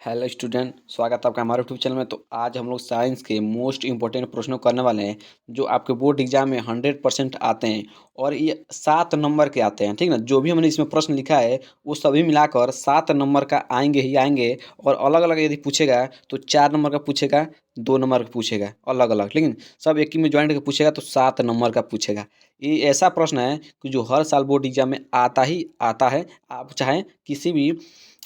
Hello student, स्वागत है आपका हमारे यूट्यूब चैनल में। तो आज हम लोग साइंस के मोस्ट इंपॉर्टेंट प्रश्नों करने वाले हैं जो आपके बोर्ड एग्जाम में 100% आते हैं और ये 7 नंबर के आते हैं। ठीक ना, जो भी हमने इसमें प्रश्न लिखा है वो सभी मिलाकर 7 नंबर का आएंगे ही आएंगे। और अलग अलग यदि पूछेगा तो 4 नंबर का पूछेगा, 2 नंबर का पूछेगा, अलग अलग, लेकिन सब एक ही में ज्वाइंट करके पूछेगा तो 7 नंबर का पूछेगा। ये ऐसा प्रश्न है कि जो हर साल बोर्ड एग्जाम में आता ही आता है। आप चाहें किसी भी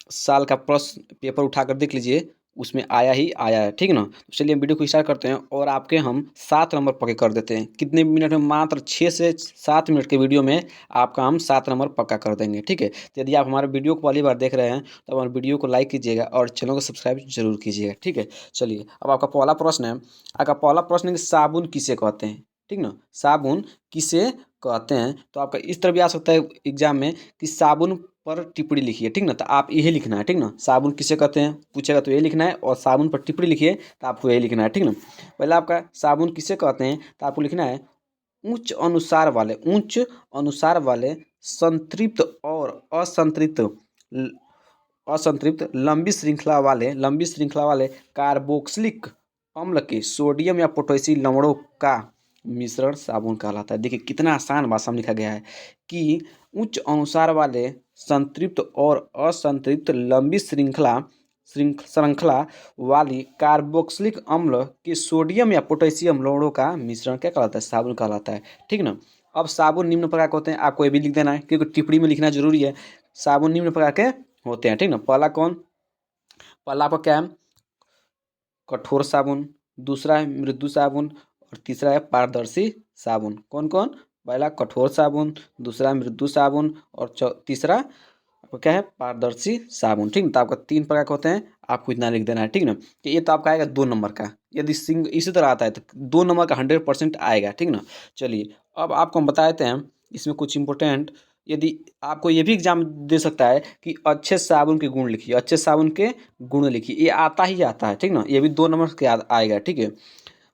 साल का प्रश्न पेपर उठाकर देख लीजिए, उसमें आया ही आया है। ठीक ना, तो चलिए हम वीडियो को स्टार्ट करते हैं और आपके हम 7 नंबर पक्के कर देते हैं। कितने मिनट में? मात्र 6 से 7 मिनट के वीडियो में आपका हम 7 नंबर पक्का कर देंगे। ठीक है, तो यदि आप हमारे वीडियो को पहली बार देख रहे हैं तो हमारे वीडियो को लाइक कीजिएगा और चैनल को सब्सक्राइब जरूर कीजिएगा। ठीक है, चलिए अब आपका पहला प्रश्न है। आपका पहला प्रश्न है कि साबुन किसे कहते हैं। ठीक ना, साबुन किसे कहते हैं। तो आपका इस तरह भी आ सकता है एग्जाम में कि साबुन पर टिप्पणी लिखिए। ठीक ना, तो आप यही लिखना है। ठीक ना, साबुन किसे कहते हैं पूछेगा तो ये लिखना है और साबुन पर टिप्पणी लिखिए तो आपको यही लिखना है। ठीक ना, पहले आपका साबुन किसे कहते हैं तो आपको लिखना है उच्च अनुसार वाले संतृप्त और असंतृप्त लंबी श्रृंखला वाले कार्बोक्सिलिक अम्ल के सोडियम या पोटेशियम लवणों का मिश्रण साबुन कहलाता है। देखिए कितना आसान भाषा में लिखा गया है कि उच्च अनुसार वाले संतृप्त और असंतृप्त लंबी श्रृंखला वाली कार्बोक्सिलिक अम्ल के सोडियम या पोटेशियम लवणों का मिश्रण क्या कहलाता है? साबुन कहलाता है। ठीक ना, अब साबुन निम्न प्रकार के होते हैं, आपको ये भी लिख देना है क्योंकि टिप्पणी में लिखना जरूरी है। साबुन निम्न प्रकार के होते हैं। ठीक ना, पहला आपका क्या है? कठोर साबुन, दूसरा है मृदु साबुन और तीसरा है पारदर्शी साबुन। कौन कौन? पहला कठोर साबुन, दूसरा मृदु साबुन और तीसरा आपका क्या है? पारदर्शी साबुन। ठीक ना, तो आपका 3 प्रकार के होते हैं, आपको इतना लिख देना है। ठीक ना, तो ये तो आपका आएगा 2 नंबर का। यदि सिंग इसी तरह आता है तो 2 नंबर का 100% आएगा। ठीक ना, चलिए अब आपको हम बता देते हैं इसमें कुछ इंपॉर्टेंट। यदि आपको ये भी एग्जाम दे सकता है कि अच्छे साबुन के गुण लिखिए, अच्छे साबुन के गुण लिखिए, ये आता ही आता है। ठीक ना, ये भी 2 नंबर के आएगा। ठीक है,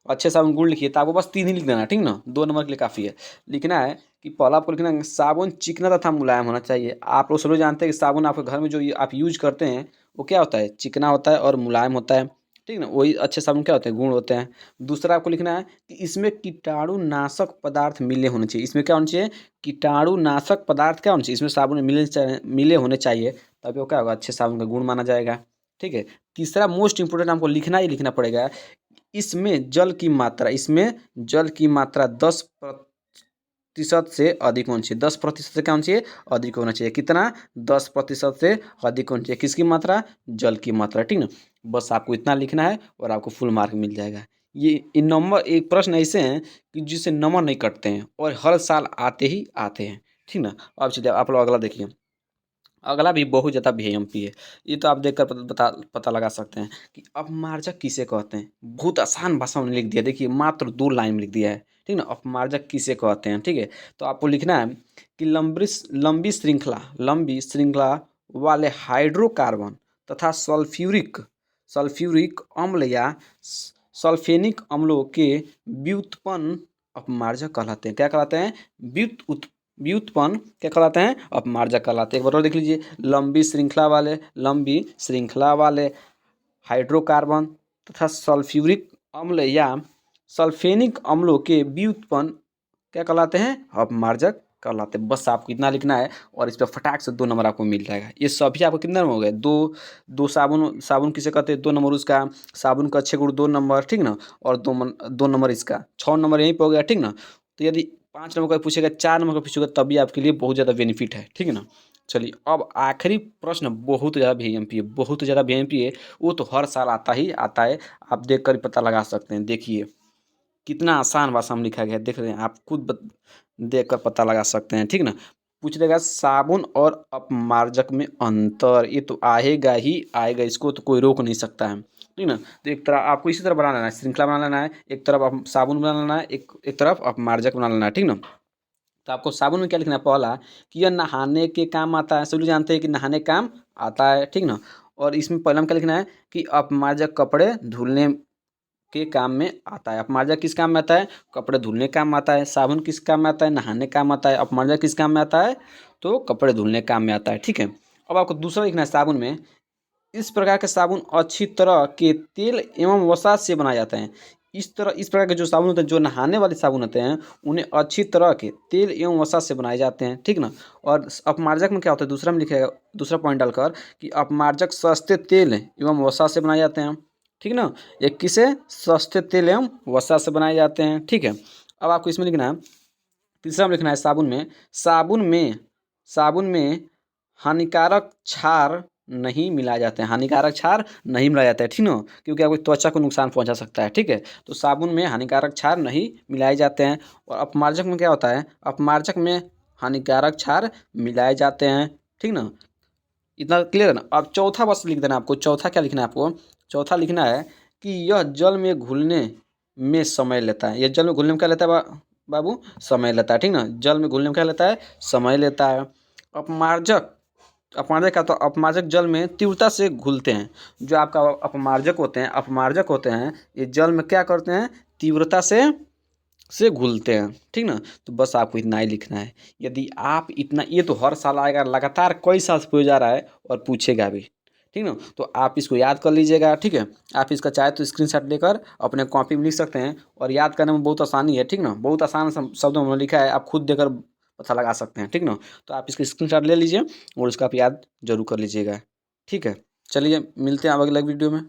अच्छे साबुन गुण लिखिए तो आपको बस 3 ही लिख देना है। ठीक ना, 2 नंबर के लिए काफ़ी है। लिखना है कि पहला आपको लिखना है साबुन चिकना तथा मुलायम होना चाहिए। आप लोग सभी जानते हैं कि साबुन आपके घर में जो आप यूज करते हैं वो क्या होता है? चिकना होता है और मुलायम होता है। ठीक ना, वही अच्छे साबुन क्या होते हैं? गुण होते हैं। दूसरा आपको लिखना है कि इसमें कीटाणुनाशक पदार्थ मिले होने चाहिए। इसमें क्या होना चाहिए? कीटाणुनाशक पदार्थ क्या होना चाहिए? इसमें साबुन में मिले होने चाहिए, तभी वो क्या होगा? अच्छे साबुन का गुण माना जाएगा। ठीक है, तीसरा मोस्ट इंपोर्टेंट हमको लिखना ही लिखना पड़ेगा, इसमें जल की मात्रा 10% से अधिक होनी चाहिए। 10% से क्या होना चाहिए? अधिक होना चाहिए। कितना? 10% से अधिक होना चाहिए। किसकी मात्रा? जल की मात्रा। ठीक ना, बस आपको इतना लिखना है और आपको फुल मार्क मिल जाएगा। ये नंबर एक प्रश्न ऐसे हैं कि जिससे नंबर नहीं कटते हैं और हर साल आते ही आते हैं। ठीक ना, अब चलिए आप लोग अगला देखिए। अगला भी बहुत ज़्यादा VMP है। ये तो आप देखकर पता लगा सकते हैं कि अपमार्जक किसे कहते हैं। बहुत आसान भाषा में लिख दिया, देखिए मात्र 2 लाइन में लिख दिया है। ठीक ना, अपमार्जक किसे कहते हैं। ठीक है, तो आपको लिखना है कि लंबी श्रृंखला वाले हाइड्रोकार्बन तथा सल्फ्यूरिक अम्ल या सल्फेनिक अम्लों के व्युत्पन्न अपमार्जक कहलाते हैं। क्या कहलाते हैं? व्युत्पन्न क्या कहलाते हैं? अपमार्जक कहलाते हैं। एक बार और देख लीजिए, लंबी श्रृंखला वाले हाइड्रोकार्बन तथा सल्फ्यूरिक अम्ल या सल्फेनिक अम्लों के व्युत्पन्न क्या कहलाते हैं? अपमार्जक कहलाते हैं। बस आपको इतना लिखना है और इस पर फटाक से 2 नंबर आपको मिल जाएगा। ये सभी आपको कितने नंबर हो गए? दो दो साबुन किसे कहते हैं? 2 नंबर उसका, साबुन का अच्छे गुण 2 नंबर। ठीक ना, और 2 नंबर इसका, 6 नंबर यहीं पर हो गया। ठीक ना, तो यदि 5 नंबर का पूछेगा, 4 नंबर का पूछेगा, तभी आपके लिए बहुत ज़्यादा बेनिफिट है। ठीक है ना, चलिए अब आखिरी प्रश्न बहुत ज़्यादा VMP है, बहुत ज़्यादा VMP है। वो तो हर साल आता ही आता है, आप देख कर पता लगा सकते हैं। देखिए कितना आसान भाषा में लिखा गया है, देख रहे हैं आप खुद देख कर पता लगा सकते हैं। ठीक ना, पूछ लेगा साबुन और अपमार्जक में अंतर, ये तो आएगा ही आएगा, इसको तो कोई रोक नहीं सकता है। ठीक ना, तो एक तरह आपको इसी तरह बना लेना है, श्रृंखला बना लेना है। एक तरफ आप साबुन बना लेना है, एक तरफ अपमार्जक बना लेना है। ठीक ना, तो आपको साबुन में क्या लिखना है? पहला कि यह नहाने के काम आता है। सभी लोग जानते हैं कि नहाने के काम आता है। ठीक ना, और इसमें पहला में क्या लिखना है कि अपमार्जक कपड़े धुलने के काम में आता है। अपमार्जक किस काम में आता है? कपड़े धुलने काम में आता है। साबुन किस काम में आता है? नहाने काम आता है। अपमार्जक किस काम में आता है? तो कपड़े धुलने काम में आता है। ठीक है, अब आपको दूसरा लिखना है साबुन में इस प्रकार के साबुन अच्छी तरह के तेल एवं वसा से बनाए जाते हैं। इस प्रकार के जो साबुन होते हैं, जो नहाने वाले साबुन होते हैं, उन्हें अच्छी तरह के तेल एवं वसा से बनाए जाते हैं, ठीक ना। और अपमार्जक में क्या होता है, दूसरा में लिखेगा, दूसरा पॉइंट डालकर कि अपमार्जक सस्ते तेल एवं वसा से बनाए जाते हैं, ठीक ना। ये किसे, सस्ते तेल एवं वसा से बनाए जाते हैं, ठीक है। अब आपको इसमें लिखना है, तीसरा में लिखना है साबुन में हानिकारक क्षार नहीं मिलाए जाते हैं, हानिकारक क्षार नहीं मिलाया जाता है, ठीक ना, क्योंकि आपकी त्वचा को नुकसान पहुंचा सकता है, ठीक है। तो साबुन में हानिकारक क्षार नहीं मिलाए जाते हैं। और अपमार्जक में क्या होता है, अपमार्जक में हानिकारक क्षार मिलाए जाते हैं, ठीक ना। इतना क्लियर है ना। अब चौथा बस लिख देना आपको, चौथा क्या लिखना है आपको, चौथा लिखना है कि यह जल में घुलने में समय लेता है। यह जल में घुलने में क्या लेता है बाबू, समय लेता है, ठीक ना। जल में घुलने में क्या लेता है, समय लेता है। अपमार्जक, अपमार्जक का तो अपमार्जक जल में तीव्रता से घुलते हैं। जो आपका अपमार्जक होते हैं, ये जल में क्या करते हैं, तीव्रता से घुलते हैं, ठीक ना। तो बस आपको इतना ही लिखना है। यदि आप इतना, ये तो हर साल आएगा, लगातार कई साल से पूछा जा रहा है और पूछेगा भी, ठीक ना। तो आप इसको याद कर लीजिएगा, ठीक है। आप इसका चाहे तो स्क्रीनशॉट लेकर अपने कॉपी में लिख सकते हैं, और याद करने में बहुत आसानी है, ठीक ना। बहुत आसान शब्दों में लिखा है, आप खुद देकर पता लगा सकते हैं, ठीक ना। तो आप इसका स्क्रीनशॉट ले लीजिए और उसका आप याद जरूर कर लीजिएगा, ठीक है। चलिए मिलते हैं अब अगले वीडियो में।